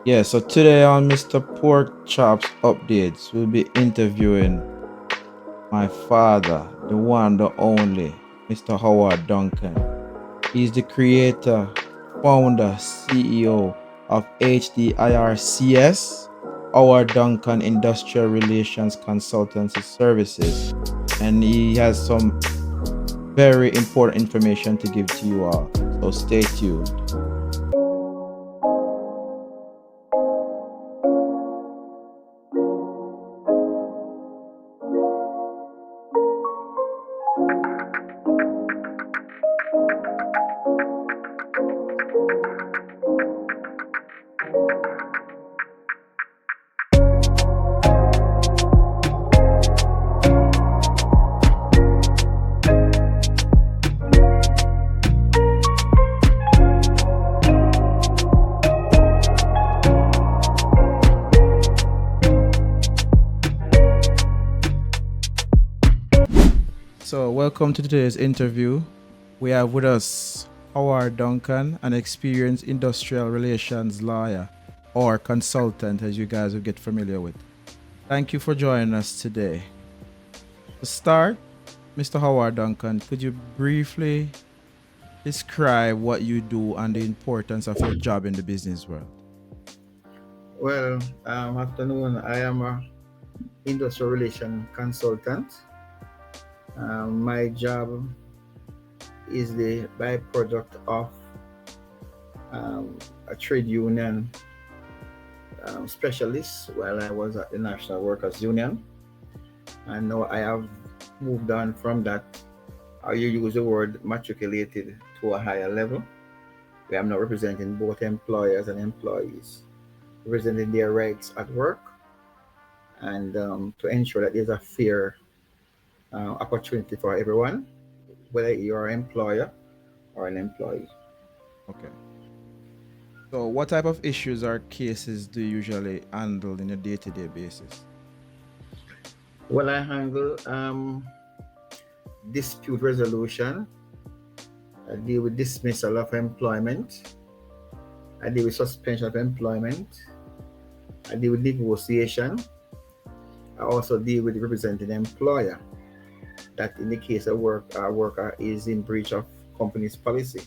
Yeah, so today on Mr. Pork Chops Updates, we'll be interviewing my father, the one, the only, Mr. Howard Duncan. He's the creator, founder, CEO of HDIRCS, Howard Duncan Industrial Relations Consultancy Services, and he has some very important information to give to you all. So stay tuned. So, welcome to today's interview. We have with us Howard Duncan, an experienced industrial relations lawyer or consultant, as you guys will get familiar with. Thank you for joining us today. To start, Mr. Howard Duncan, could you briefly describe what you do and the importance of your job in the business world? Well, afternoon. I am a industrial relation consultant. My job is the byproduct of a trade union specialist while I was at the National Workers Union. And now I have moved on from that. You use the word matriculated to a higher level. We are now representing both employers and employees, representing their rights at work and to ensure that there's a fair opportunity for everyone, whether you're an employer or an employee. Okay. So, what type of issues or cases do you usually handle in a day to day basis? Well, I handle dispute resolution. I deal with dismissal of employment. I deal with suspension of employment. I deal with negotiation. I also deal with representing the employer that in the case a worker is in breach of company's policy,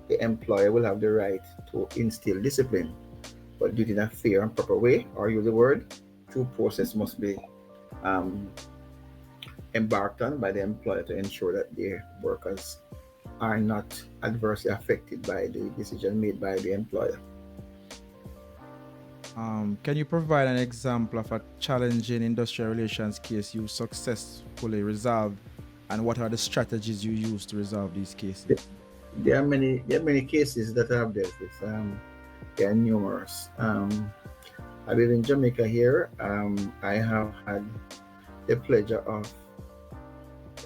the employer will have the right to instill discipline, but do it in a fair and proper way, or use the word, due process must be um, embarked on by the employer to ensure that their workers are not adversely affected by the decision made by the employer. Can you provide an example of a challenging industrial relations case you successfully resolved, and what are the strategies you use to resolve these cases? There are many cases that I have dealt with. There are numerous. I live in Jamaica here. I have had the pleasure of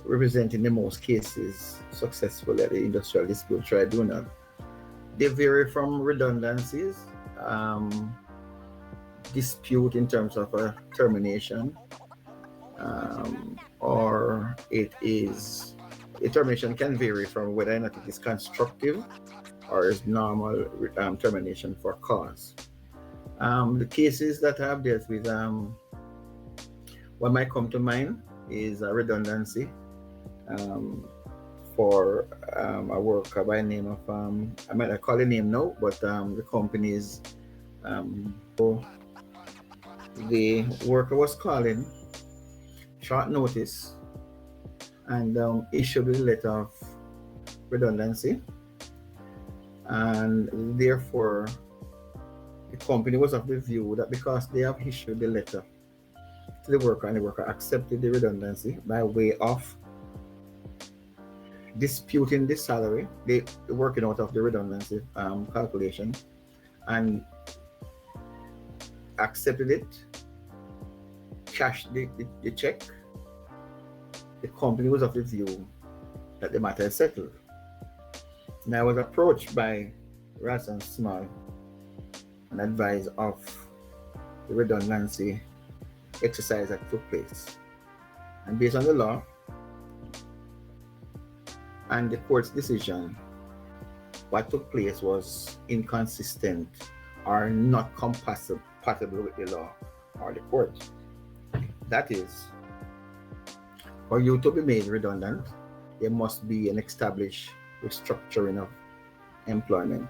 representing the most cases successfully at the Industrial Dispute Tribunal. They vary from redundancies, dispute in terms of a termination, or it is a termination can vary from whether or not it is constructive or is normal termination for cause. The cases that I have dealt with, what might come to mind is a redundancy um, for a worker by the name of, I might not call the name now, but the company is, so the worker was calling short notice and issued a letter of redundancy, and therefore the company was of the view that because they have issued the letter to the worker and the worker accepted the redundancy by way of disputing the salary, they working out of the redundancy calculation and accepted it, cashed the check. The company was of the view that the matter is settled. And I was approached by Razan Small and advised of the redundancy exercise that took place. And based on the law and the court's decision, what took place was inconsistent are not compatible with the law or the court. That is, for you to be made redundant, there must be an established restructuring of employment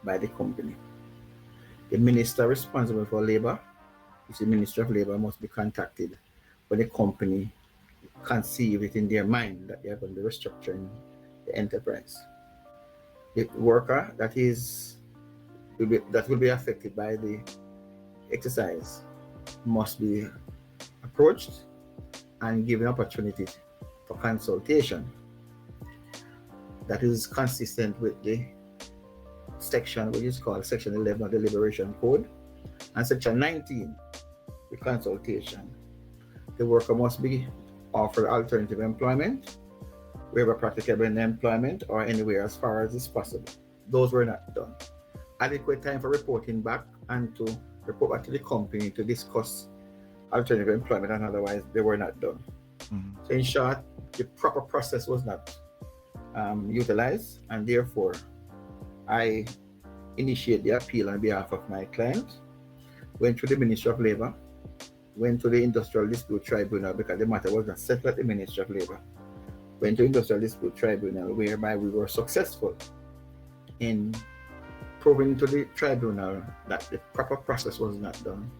by the company. The minister responsible for labor, which is the Ministry of Labor, must be contacted when the company conceive it in their mind that they are going to be restructuring the enterprise. The worker that will be affected by the exercise must be approached and given opportunity for consultation that is consistent with the section which is called Section 11 of the Liberation Code and Section 19, the consultation. The worker must be offered alternative employment, wherever practicable in employment or anywhere as far as is possible. Those were not done. Adequate time for reporting back and to report back to the company to discuss alternative employment, and otherwise they were not done. So in short, the proper process was not utilized, and therefore I initiate the appeal on behalf of my client, went to the Ministry of Labor, went to the Industrial Dispute Tribunal because the matter was not settled at the Ministry of Labor, went to Industrial Dispute Tribunal, whereby we were successful in proving to the tribunal that the proper process was not done,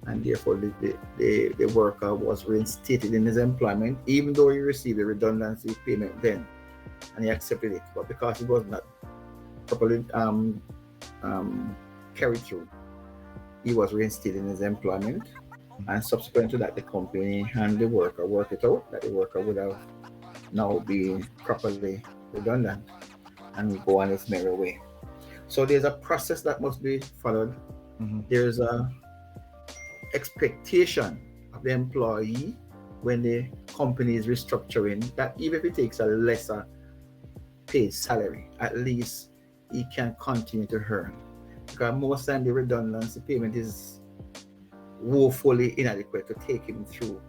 and therefore the worker was reinstated in his employment, even though he received a redundancy payment then, and he accepted it. But because it was not properly carried through, he was reinstated in his employment, and subsequent to that, the company and the worker worked it out that the worker would have now be properly redundant and go on its merry way. So there's a process that must be followed. There's a expectation of the employee when the company is restructuring that even if it takes a lesser paid salary, at least he can continue to earn. Because most time the redundancy payment is woefully inadequate to take him through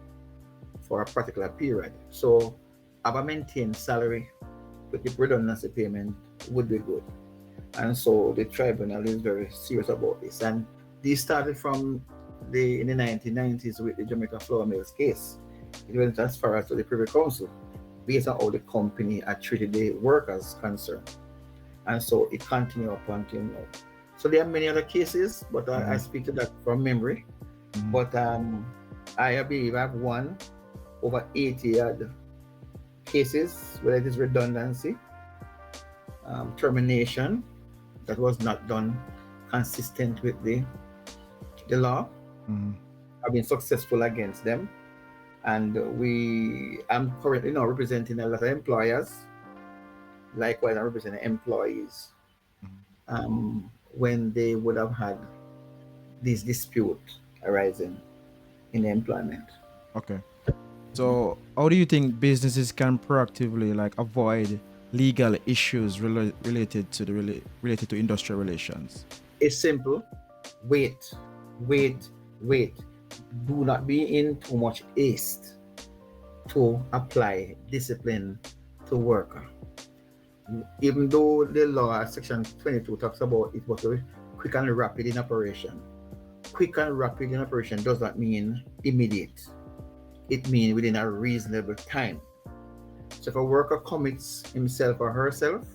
for a particular period. So have a maintained salary with the redundancy payment would be good. And so the tribunal is very serious about this. And this started from in the 1990s with the Jamaica flour mills case. It went as far as to the Privy Council based on how the company had treated the workers concerned. And so it continued up until now. So there are many other cases, but I speak to that from memory. But I believe I've won over 80 other cases, whether it is redundancy, termination that was not done consistent with the law. I've been successful against them, and I'm currently now representing a lot of employers. Likewise, I'm representing employees when they would have had this dispute arising in employment. Okay. So how do you think businesses can proactively avoid legal issues related to industrial relations? It's simple. Wait. Do not be in too much haste to apply discipline to worker. Even though the law, section 22, talks about it was quick and rapid in operation. Quick and rapid in operation does not mean immediate. It means within a reasonable time. So if a worker commits himself or herself,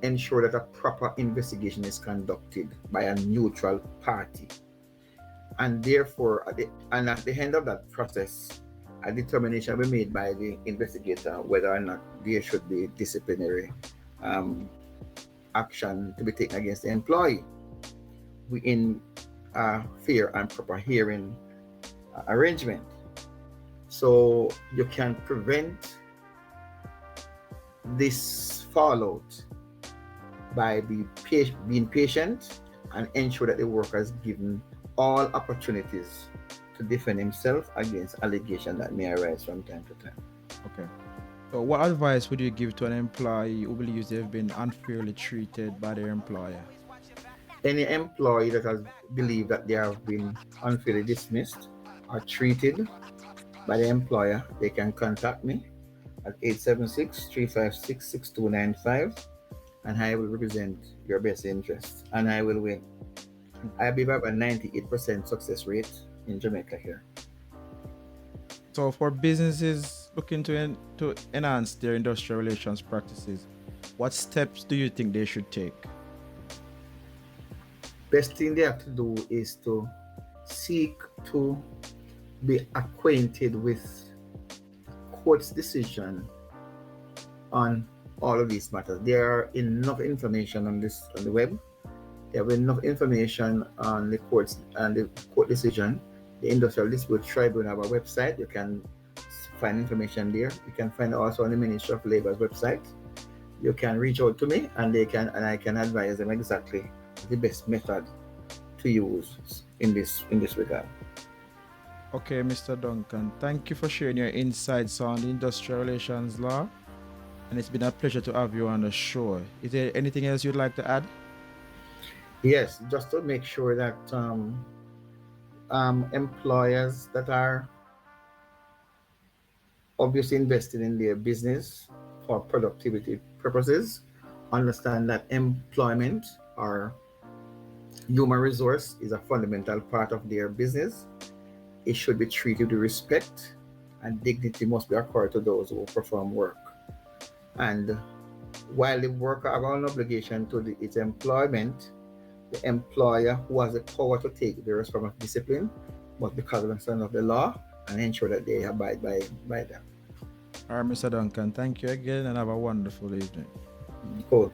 ensure that a proper investigation is conducted by a neutral party. And therefore, at the end of that process, a determination will be made by the investigator whether or not there should be disciplinary action to be taken against the employee within a fair and proper hearing arrangement. So you can prevent this fallout by being patient and ensure that the worker is given all opportunities to defend himself against allegations that may arise from time to time. Okay. So what advice would you give to an employee who believes they've been unfairly treated by their employer? Any employee that has believed that they have been unfairly dismissed or treated by the employer, they can contact me at 876-356-6295, and I will represent your best interest, and I will win. I believe I have a 98% success rate in Jamaica here. So for businesses looking to enhance their industrial relations practices, what steps do you think they should take? Best thing they have to do is to seek to be acquainted with court's decision on all of these matters. There are enough information on the web. There are enough information on the courts and the court decision. The Industrial Dispute Tribunal have a website. You can find information there. You can find also on the Ministry of Labor's website. You can reach out to me and I can advise them exactly the best method to use in this regard. Okay, Mr. Duncan, thank you for sharing your insights on the industrial relations law. And it's been a pleasure to have you on the show. Is there anything else you'd like to add? Yes, just to make sure that employers that are obviously invested in their business for productivity purposes understand that employment or human resource is a fundamental part of their business. It should be treated with respect, and dignity must be accorded to those who perform work. And while the worker has an obligation to its employment, the employer who has the power to take the responsibility of discipline must be cognizant of the law and ensure that they abide by them. All right, Mr. Duncan, thank you again and have a wonderful evening. Good.